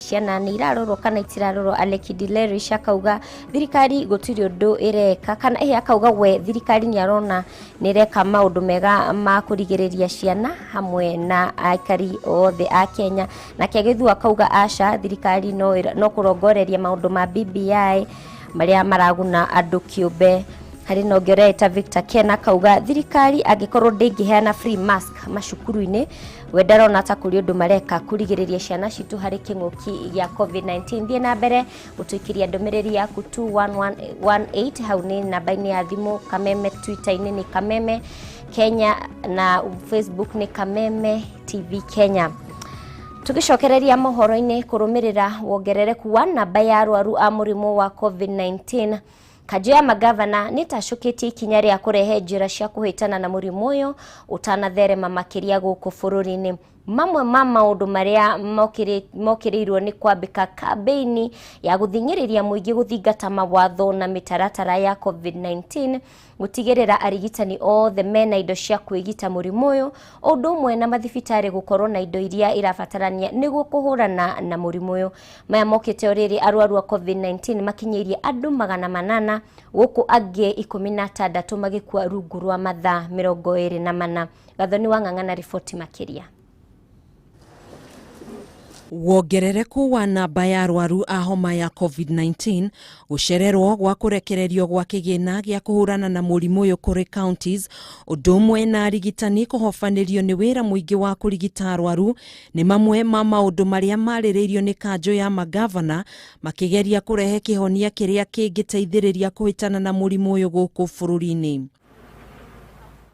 ciana nĩ irarorwo kana itirarorwo. Aleki Dileri akauga thirikari gũtirĩ ũndũ ĩreka, kana akauga we thirikari nĩ arona nĩ ĩreka maũndũ mega ma kũrigĩrĩria ciana hamwe na aikari othe a Kenya. Nake Gĩthu akauga aca thirikari no kũrongoreria maũndũ ma BBI marĩa maraguna andũ kĩũmbe. Harĩ na ũngĩ ũrĩa eta Victor Ken akauga thirikari angĩkorwo ndĩngĩheana free mask macukuru-inĩ, we ndarona ta kũrĩ ũndũ mareka kũrigĩrĩria ciana citũ harĩ kĩng'ũki gĩa COVID-19. Thiĩ na mbere gũtwĩkĩria ndũmĩrĩri yaku 21118 hau nĩ namba-inĩ ya thimũ. Kameme Twitter-inĩ nĩ Kameme Kenya na Facebook nĩ Kameme TV Kenya. Tugicokereria mohoro-inĩ kũrũmĩrĩra wongerereku wa namba ya arwaru a mũrimũ wa COVID-19, Kanjũ ya magavana nĩ tacũkĩtie ikinya rĩa kũrehe njĩra cia kũhĩtana na mũrimũ ũyũ ũtanatherema makĩria gũkũ bũrũri-inĩ. Mamwe ma maũndũ marĩa mokĩrĩirwo nĩ kwambĩka kambĩini ya gũthing'ĩrĩria mũingĩ gũthingata mawatho na mĩtaratara ya COVID-19, gũtigĩrĩra arigitani othe mena indo cia kwĩgita mũrimũ ũyũ, ũndũ ũmwe na mathibitarĩ gũkorwo na indo iria irabatarania nĩguo kũhũrana na mũrimũ ũyũ. Maya mokĩte ũrĩrĩ arwaru a COVID-19 makinyĩirie andũ 800, gũkũ angĩ 16 magĩkua rungu rwa mathaa 24. Gathoni wa Ng'ang'ana riboti makĩria. Wongerereku wa namba ya arwaru a homa ya COVID-19 gũcererwo gwa kũrekererio gwa kĩgĩna gĩa kũhũrana na mũrimũ ũyũ kũrĩ counties, ũndũ ũmwe na arigitani kũhobanĩrio nĩ wĩra mũingĩ wa kũrigita arwaru nĩ mamwe ma maũndũ marĩa marĩrĩirio nĩ kanjũ ya magavana makĩgeria kũrehe kĩhonia kĩrĩa kĩngĩteithĩrĩria kũhĩtana na mũrimũ ũyũ gũkũ bũrũri-inĩ.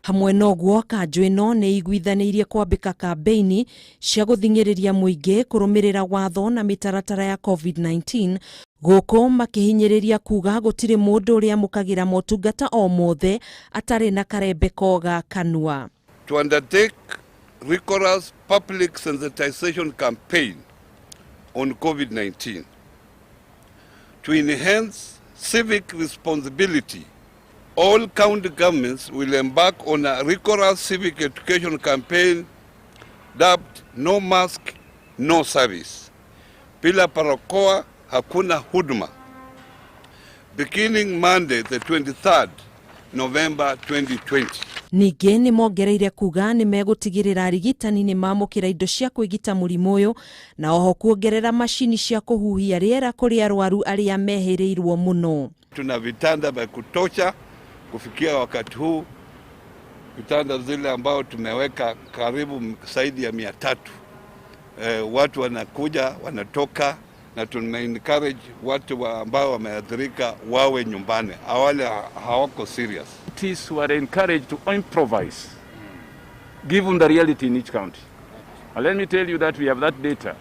Hamwe noguo kanjũ ĩno nĩ iguithanĩirie kwambĩka kambĩini cia gũthing'ĩrĩria mũingĩ kũrũmĩrĩra watho na mĩtaratara ya COVID-19, gũkũ makĩhinyĩrĩria kuga gũtirĩ mũndũ ũrĩa amũkagĩra motungata o mothe atarĩ na karembeko ga kanua. To undertake rigorous public sensitization campaign on COVID-19 to enhance civic responsibility, all county governments will embark on a rigorous civic education campaign dubbed No Mask, No Service. Bila barakoa hakuna huduma. Beginning Monday the 23rd November 2020. Ningĩ nĩ mongereire kuga nĩ megũtigĩrĩra arigitani nĩ mamũkĩra indo cia kwĩgita mũrimũ ũyũ na oho kuongerera macini cia kũhuhia rĩera kũrĩ arwaru arĩa mehĩrĩirwo mũno. Tuna vitanda vya kutosha kufikia wakati huu, vitanda zile ambao tumeweka karibu zaidi ya 300. Watu wanakuja wanatoka, na tuna-encourage watu ambao wameathirika wawe nyumbani, wale hawako serious. Cities were encouraged to improvise given the reality in each county. And let me tell you that we have that data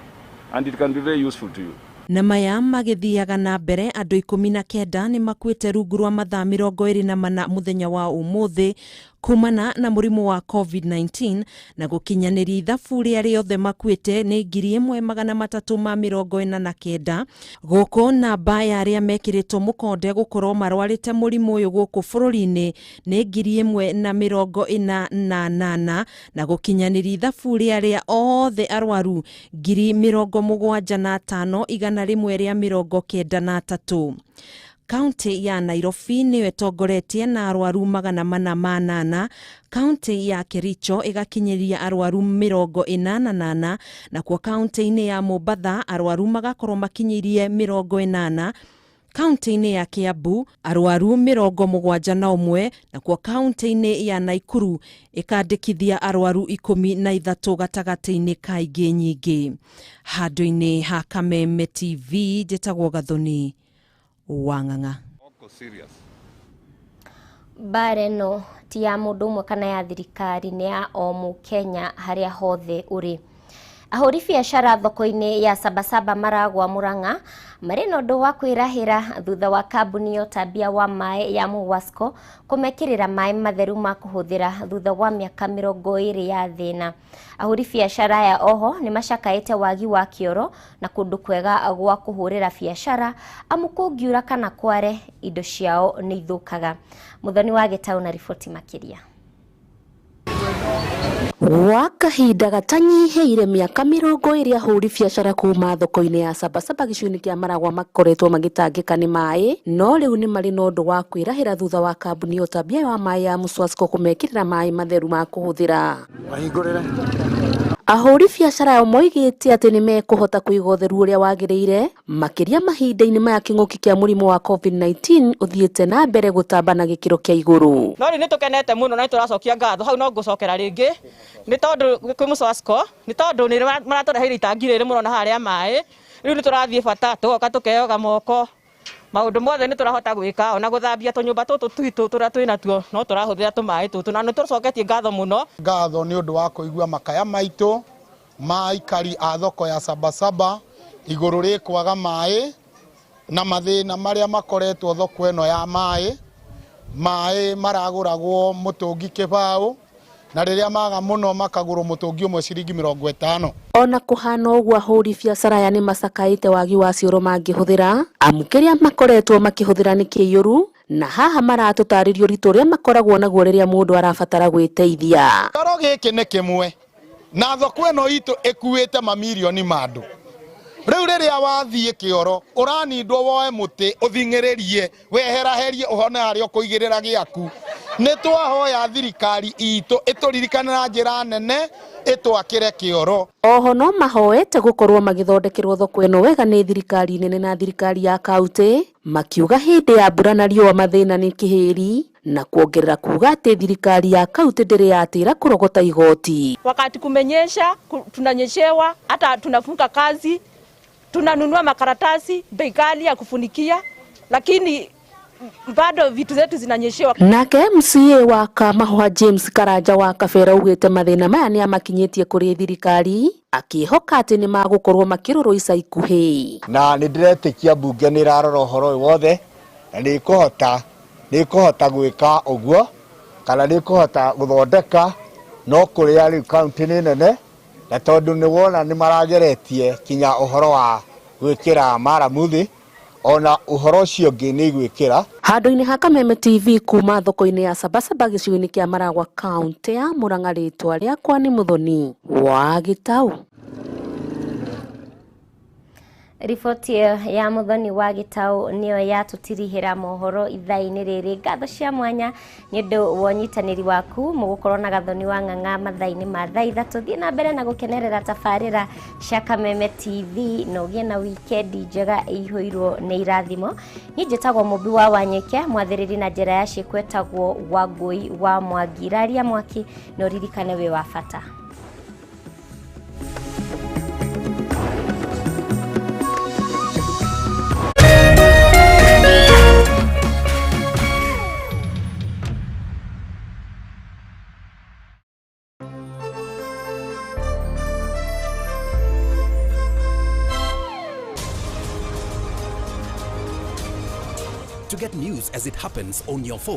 and it can be very useful to you. Na maya magĩthiaga na mbere, andũ 19 nĩ makuĩte rungu rwa mathaa 24 mũthenya wa ũmũthĩ kumana na mũrimũ wa COVID-19, na gũkinyanĩria ithabu rĩa rĩothe makuĩte nĩ 1349. Gũkũ namba ya arĩa mekĩrĩtwo mũkonde gũkorwo marwarĩte mũrimũ ũyũ gũkũ bũrũri-inĩ nĩ 1048, na gũkinyanĩria ithabu rĩa othe arwaru 75,193. Kaunti ya Nairobi nĩyo ĩtongoretie na arwaru 408, kaunti ya Kericho ĩgakinyĩria arwaru 88, na kwa kaunti-inĩ ya Mombasa arwaru magakorwo makinyĩrie 80, kaunti-inĩ ya Kiambu arwaru 71, na kwa kaunti-inĩ ya Naikuru ĩkandĩkithia arwaru 13 gatagatĩ-inĩ ka ingĩ nyingĩ. Handũ-inĩ ha Kameme TV njĩtagwo Gathoni wa Ng'ang'a. Bara ĩno ti ya mũndũ ũmwe kana ya thirikari, nĩ ya o Mũkenya harĩa hothe ũrĩ. Ahũri biacara thoko-inĩ ya Sabasaba maragwa Murang'a marĩ na ũndũ wa kwĩrahĩra thutha wa kambuni ya ũtambia wa maĩ ya Muwasco kũmekĩrĩra maĩ matheru ma kũhũthĩra thutha wa mĩaka 20 ya thĩna. Ahũri biacara ya oho nĩ macakaĩte wagi wa kĩoro na kũndũ kwega gwa kũhũrĩra biacara, amu kũngiura kana kware indo ciao nĩ ithũkaga. Muthoni wa Gĩtaũ na riboti makĩria. Gwa kahinda gatanyiheire miaka 20 ahũri biacara kuma thoko-inĩ ya Sabasaba gĩcigo-inĩ kĩa Maragwa makoretwo magĩtangĩka nĩ maĩ, no rĩu nĩ marĩ na ũndũ wa kwĩrahĩra thutha wa kambuni ya ũtambia wa maĩ ya Muswasco kũmekĩrĩra maĩ matheru ma kũhũthĩra. Ahũri biacara moigĩte atĩ nĩ mekũhota kũiga ũtheru ũrĩa wagĩrĩire makĩria mahinda-inĩ maya kĩng'ũki kĩa mũrimũ wa COVID-19 ũthiĩte na mbere gũtamba na gĩkĩro kĩa igũrũ. No nĩ tũkenete mũno na tũracokia ngatho, hau no ngũcokera rĩngĩ nĩ tondũ kwĩ Muswasco nĩ tondũ nĩ maratũreheire itangi rĩrĩ mũno na harĩa maĩ, rĩu nĩ tũrathiĩ bata tũgoka tũkeyoga moko, maũndũ mothe nĩ tũrahota gwĩka, ona gũthambia tũnyũmba tũtũ twitũ tũrĩa twĩ natuo no tũrahũthĩra tũmaĩ tũtũ, na nĩ tũcoketie ngatho mũno. Ngatho nĩ ũndũ wa kũigua makaya maitũ ma aikari a thoko ya Sabasaba igũrũ rĩ kwaga maĩ na mathĩna marĩa makoretwo thoko ĩno ya maĩ maragũragwo mũtũngi kĩbaũ na rĩrĩa maga mũno makagũrwo mũtũngi ũmwe ciringi 50. Ona kũhana ũguo ahũri biacara aya nĩ macakaĩte wagi wa cioro mangĩhũthĩra, amu kĩrĩa makoretwo makĩhũthĩra nĩ kĩiyũru, na haha maratũtarĩrio ũritũ ũrĩa makoragwo naguo rĩrĩa mũndũ arabatara gwĩteithia. Kĩoro gĩkĩ nĩ kĩmwe na thoko ĩno itũ ĩkuĩte mamirioni ma andũ. Rĩu rĩrĩa wathiĩ kĩoro ũranindwo woe mũtĩ ũthing'ĩrĩrie weheraherie ũhone harĩa ũkũigĩrĩra gĩaku. Nĩ twahoya thirikari itũ ĩtũririkane na njĩra nene ĩtwakĩre kĩoro. Oho no mahoete gũkorwo magĩthondekerwo thoko ĩno wega nĩ thirikari nene na thirikari ya kaunti, makiuga hĩndĩ ya mbura na riũa mathĩna nĩ kĩhĩri, na kuongerera kuga atĩ thirikari ya kaunti ndĩrĩ yatĩra kũrogota igoti. Wakati kumenyesha tunanyeshewa, hata tunafunga kazi, tunanunua makaratasi bei ghali ya kufunikia, lakini bado vitu zetu zinanyeshewa. Nake MCA wa Kamahwa James Karanja wa Kabera ugĩte mathĩna maya nĩ amakinyĩtie kũrĩ thirikari, akĩhoka atĩ nĩ magũkorwo makĩrorwo ica ikuhĩ. Na nĩ ndĩretĩkia mbunge nĩ ĩrarora ũhoro ũyũ wothe na nĩ ĩkũhota gwĩka ũguo kana nĩ ĩkũhota gũthondeka, no kũrĩa rĩu kaunti nĩ nene na tondũ nĩ wona nĩ marageretie kinya ũhoro wa gwĩkĩra maramuthi, ona ũhoro ũcio ũngĩ nĩ gwĩkĩra. Handũ-inĩ ha Kameme TV kuma thoko-inĩ ya Sabasaba gĩcigo-inĩ kĩa Maragwa kaunti ya Murang'a, rĩtwa rĩakwa nĩ Muthoni wa Gĩtaũ. Riboti ya Muthoni wa Gĩtaũ nĩyo yatũtirihĩra mohoro ithaa-inĩ rĩrĩ. Ngatho cia mwanya nĩ ũndũ wa ũnyitanĩri waku, mũgũkorwo na Gathoni wa Ng'ang'a mathaa-inĩ ma thaa ithatũ. Thiĩ na mbere na gũkenerera tabarĩra cia Kameme TV na ũgĩe na wikendi njega ĩihũirwo nĩ irathimo. Niĩ njĩtagwo Mũmbi wa Wanyeke, mwathĩrĩri na njĩra ya ciĩko etagwo Wangũi wa Mwangi. Raria mwaki na ũririkane wĩ wa bata. To get news as it happens on your phone,